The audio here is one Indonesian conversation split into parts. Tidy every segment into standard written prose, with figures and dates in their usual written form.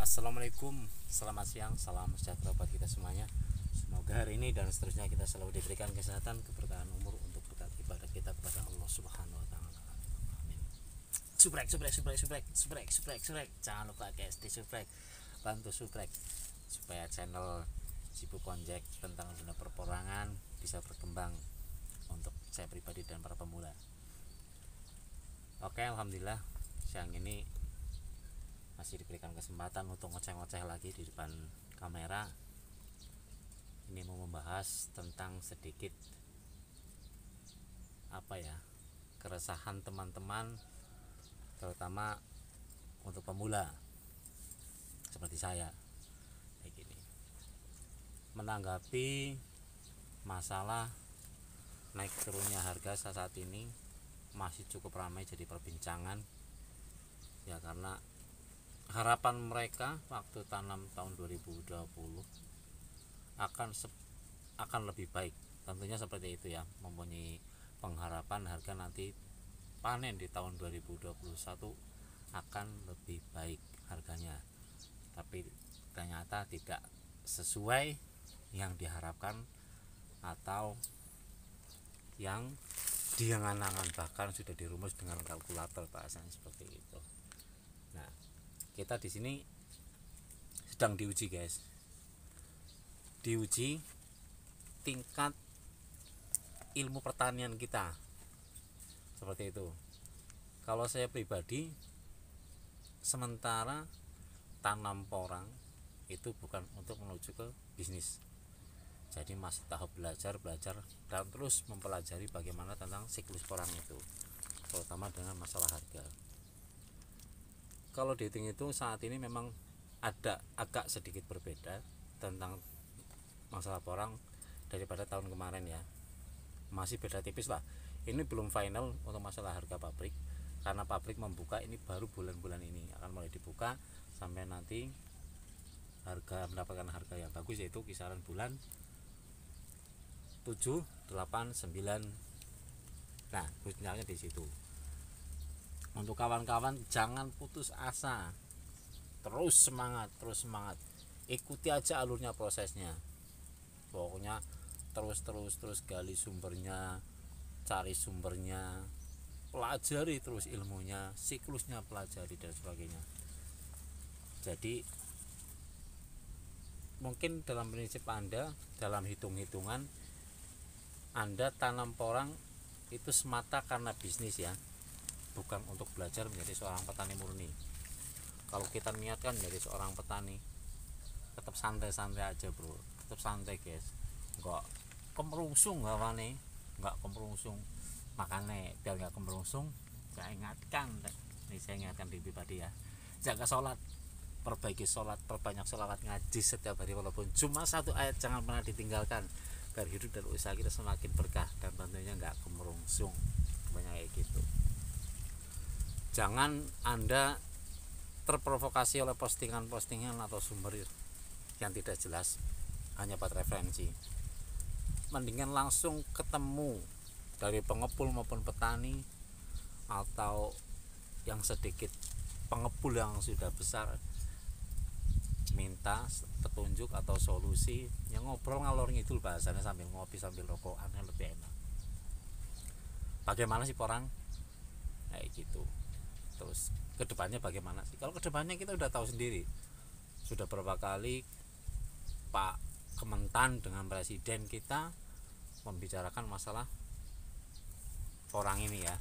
Assalamualaikum, selamat siang, salam sejahtera buat kita semuanya. Semoga hari ini dan seterusnya kita selalu diberikan kesehatan, keberkahan umur untuk berkat ibadah kita kepada Allah Subhanahu wa taala. Amin. Subrek. Jangan lupa guys, di subrek. Bantu subrek supaya channel Sibuk Konjek tentang dunia perporangan bisa berkembang untuk saya pribadi dan para pemula. Oke, alhamdulillah siang ini masih diberikan kesempatan untuk ngoceh-ngoceh lagi di depan kamera. Ini mau membahas tentang sedikit keresahan teman-teman, terutama untuk pemula seperti saya kayak gini, menanggapi masalah naik turunnya harga saat ini masih cukup ramai jadi perbincangan ya, karena harapan mereka waktu tanam tahun 2020 akan lebih baik, tentunya seperti itu ya, mempunyai pengharapan harga nanti panen di tahun 2021 akan lebih baik harganya, tapi ternyata tidak sesuai yang diharapkan atau yang diangan-angan, bahkan sudah dirumus dengan kalkulator bahasanya seperti itu. Nah, kita di sini sedang diuji guys, diuji tingkat ilmu pertanian kita seperti itu. Kalau saya pribadi sementara tanam porang itu bukan untuk menuju ke bisnis, jadi masih tahap belajar dan terus mempelajari bagaimana tentang siklus porang itu, terutama dengan masalah harga. Kalau dihitung itu saat ini memang ada agak sedikit berbeda tentang masalah porang daripada tahun kemarin ya, masih beda tipis lah. Ini belum final untuk masalah harga pabrik, karena pabrik membuka ini baru bulan-bulan ini akan mulai dibuka, sampai nanti harga mendapatkan harga yang bagus yaitu kisaran bulan 7, 8, 9. Nah, khususnya di situ. Untuk kawan-kawan jangan putus asa, terus semangat, ikuti aja alurnya, prosesnya. Pokoknya terus gali sumbernya, cari sumbernya, pelajari terus ilmunya, siklusnya pelajari dan sebagainya. Jadi mungkin dalam prinsip Anda, dalam hitung-hitungan Anda tanam porang itu semata karena bisnis ya, bukan untuk belajar menjadi seorang petani murni. Kalau kita niatkan menjadi seorang petani, tetap santai-santai aja bro, tetap santai guys, enggak kemerungsung gawane, enggak kemerungsung. Makanya biar enggak kemerungsung, saya ingatkan di pribadi ya, jaga sholat, perbaiki sholat, perbanyak sholawat, ngaji setiap hari walaupun cuma satu ayat jangan pernah ditinggalkan, biar hidup dan usaha kita semakin berkah dan tentunya enggak kemerungsung. Banyak kayak gitu. Jangan Anda terprovokasi oleh postingan-postingan atau sumber yang tidak jelas hanya buat referensi. Mendingan langsung ketemu dari pengepul maupun petani, atau yang sedikit pengepul yang sudah besar, minta petunjuk atau solusi, yang ngobrol ngalor ngidul bahasanya sambil ngopi sambil rokokan lebih enak. Bagaimana sih porang kayak gitu, terus kedepannya bagaimana sih? Kalau kedepannya kita udah tahu sendiri, sudah berapa kali Pak Kementan dengan presiden kita membicarakan masalah porang ini ya,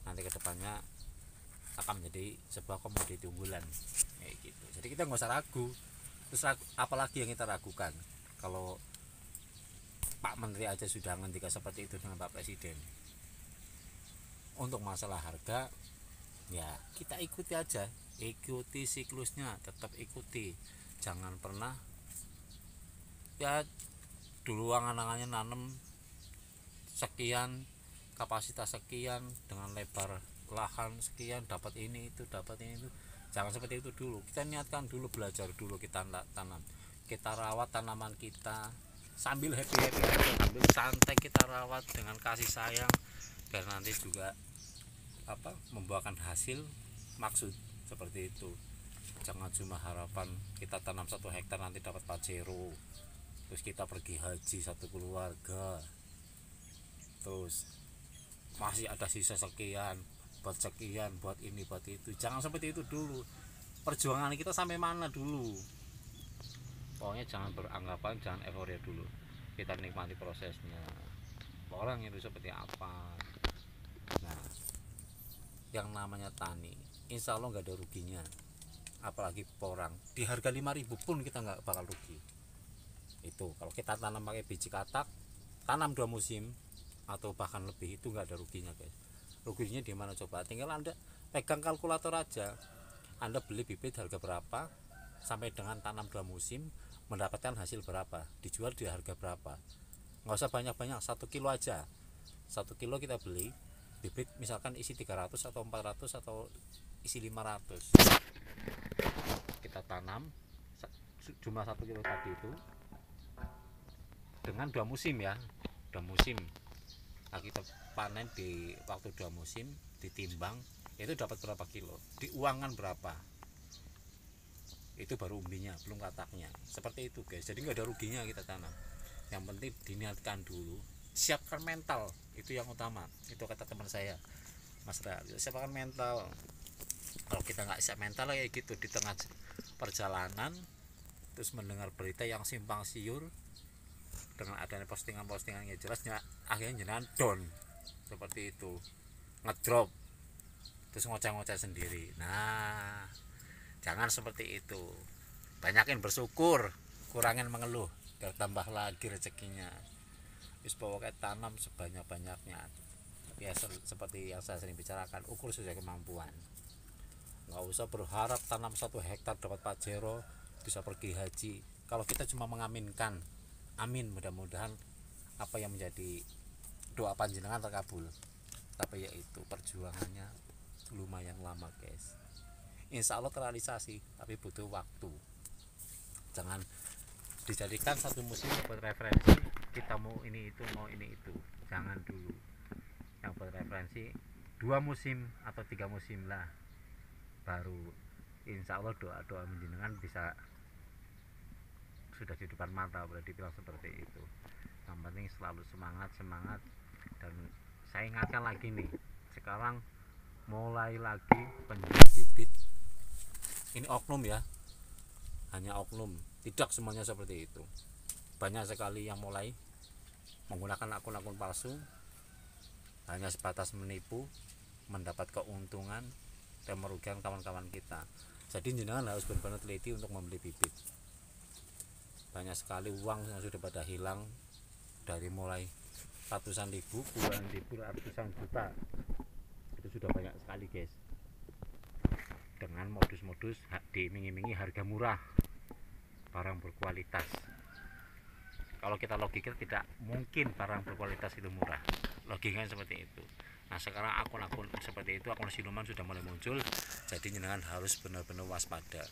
nanti kedepannya akan menjadi sebuah komoditi unggulan kayak gitu. Jadi kita nggak usah ragu. Terus apalagi yang kita ragukan kalau Pak Menteri aja sudah ngendika seperti itu dengan Pak Presiden. Untuk masalah harga ya kita ikuti aja, ikuti siklusnya, tetap ikuti, jangan pernah ya dulu angan-angannya nanam sekian, kapasitas sekian, dengan lebar lahan sekian, dapat ini itu. Jangan seperti itu dulu. Kita niatkan dulu, belajar dulu, kita tanam, kita rawat tanaman kita sambil happy sambil santai, kita rawat dengan kasih sayang, biar nanti juga membuahkan hasil maksud seperti itu. Jangan cuma harapan kita tanam 1 hektar nanti dapat pajero, terus kita pergi haji satu keluarga, terus masih ada sisa sekian buat sekian, buat ini buat itu. Jangan seperti itu dulu. Perjuangan kita sampai mana dulu. Pokoknya jangan beranggapan, jangan euforia dulu. Kita nikmati prosesnya. Orang itu seperti apa. Nah, yang namanya tani, insya Allah nggak ada ruginya. Apalagi porang. Di harga 5.000 pun kita nggak bakal rugi. Itu kalau kita tanam pakai biji katak, tanam 2 musim atau bahkan lebih, itu nggak ada ruginya guys. Ruginya di mana coba? Tinggal Anda pegang kalkulator aja. Anda beli bibit harga berapa, sampai dengan tanam 2 musim mendapatkan hasil berapa, dijual di harga berapa. Nggak usah banyak-banyak, 1 kilo aja. 1 kilo kita beli bibit misalkan isi 300 atau 400 atau isi 500. Kita tanam jumlah 1 kilo tadi itu dengan 2 musim ya. 2 musim. Nah, kita panen di waktu 2 musim, ditimbang itu dapat berapa kilo, diuangkan berapa, itu baru umbinya, belum kataknya. Seperti itu guys. Jadi nggak ada ruginya kita tanam. Yang penting diniatkan dulu, siapkan mental, itu yang utama. Itu kata teman saya, Mas Ra, siapkan mental. Kalau kita nggak siap mental kayak gitu, di tengah perjalanan terus mendengar berita yang simpang siur dengan adanya postingan-postingan yang jelasnya, akhirnya jenengan down seperti itu, ngedrop, terus ngoceh-ngoceh sendiri. Nah, jangan seperti itu. Banyakin bersyukur, kurangin mengeluh, biar tambah lagi rezekinya. Wis pokoknya tanam sebanyak-banyaknya. Ya seperti yang saya sering bicarakan, ukur sesuai kemampuan. Nggak usah berharap tanam 1 hektar dapat pajero, bisa pergi haji. Kalau kita cuma mengaminkan, amin, mudah-mudahan apa yang menjadi doa panjenengan terkabul. Tapi yaitu perjuangannya lumayan lama guys. Insya Allah terrealisasi, tapi butuh waktu. Jangan dijadikan 1 musim buat referensi, kita mau ini itu, mau ini itu. Jangan dulu. Yang buat referensi 2 musim atau 3 musim lah, baru insya Allah doa-doa menjenengan bisa sudah di depan mata, boleh dibilang seperti itu. Yang penting selalu semangat. Dan saya ingatkan lagi nih, sekarang mulai lagi penjual bibit ini oknum ya, hanya oknum, tidak semuanya seperti itu. Banyak sekali yang mulai menggunakan akun-akun palsu, hanya sebatas menipu, mendapat keuntungan dan merugikan kawan-kawan kita. Jadi jenengan harus benar-benar teliti untuk membeli bibit. Banyak sekali uang yang sudah pada hilang, dari mulai ratusan ribu, puluhan ribu, ratusan juta. Itu sudah banyak sekali guys, dengan modus-modus diiming-imingi harga murah, barang berkualitas. Kalau kita logika, tidak mungkin barang berkualitas itu murah, logikanya seperti itu. Nah, sekarang akun-akun seperti itu, akun siluman sudah mulai muncul. Jadi jenengan harus benar-benar waspada.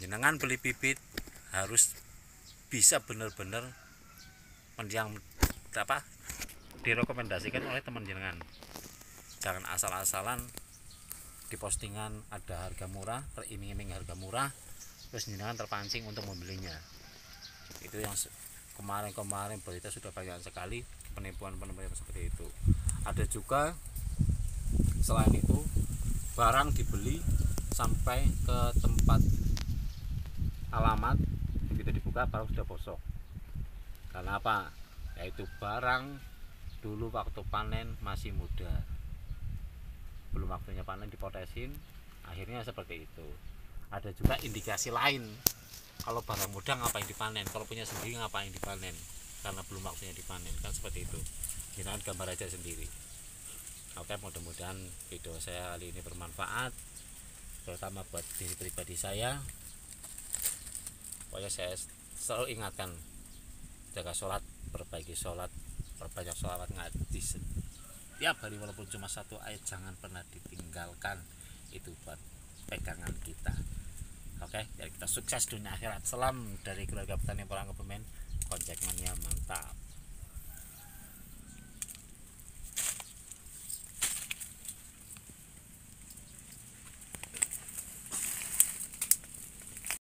Jenengan beli bibit harus bisa benar-benar yang direkomendasikan oleh teman jenengan. Jangan asal-asalan di postingan ada harga murah, teriming-iming harga murah, terus jenengan terpancing untuk membelinya. Itu yang kemarin berita sudah banyak sekali penipuan-penipuan seperti itu. Ada juga selain itu, barang dibeli sampai ke tempat alamat, begitu dibuka barang sudah bosok. Karena apa? Yaitu barang dulu waktu panen masih muda, belum waktunya panen dipotesin, akhirnya seperti itu. Ada juga indikasi lain, kalau barang muda ngapain dipanen, kalau punya sendiri ngapain dipanen, karena belum waktunya dipanen, kan seperti itu. Jangan gambar aja sendiri. Oke, mudah-mudahan video saya kali ini bermanfaat, terutama buat diri pribadi saya. Pokoknya saya selalu ingatkan, jaga sholat, perbaiki sholat, perbanyak sholawat ngaji setiap hari, walaupun cuma 1 ayat, jangan pernah ditinggalkan. Itu buat pegangan kita. Oke, biar kita sukses dunia akhirat. Salam dari keluarga petani Porang Kebumen, Konjek Mania, mantap.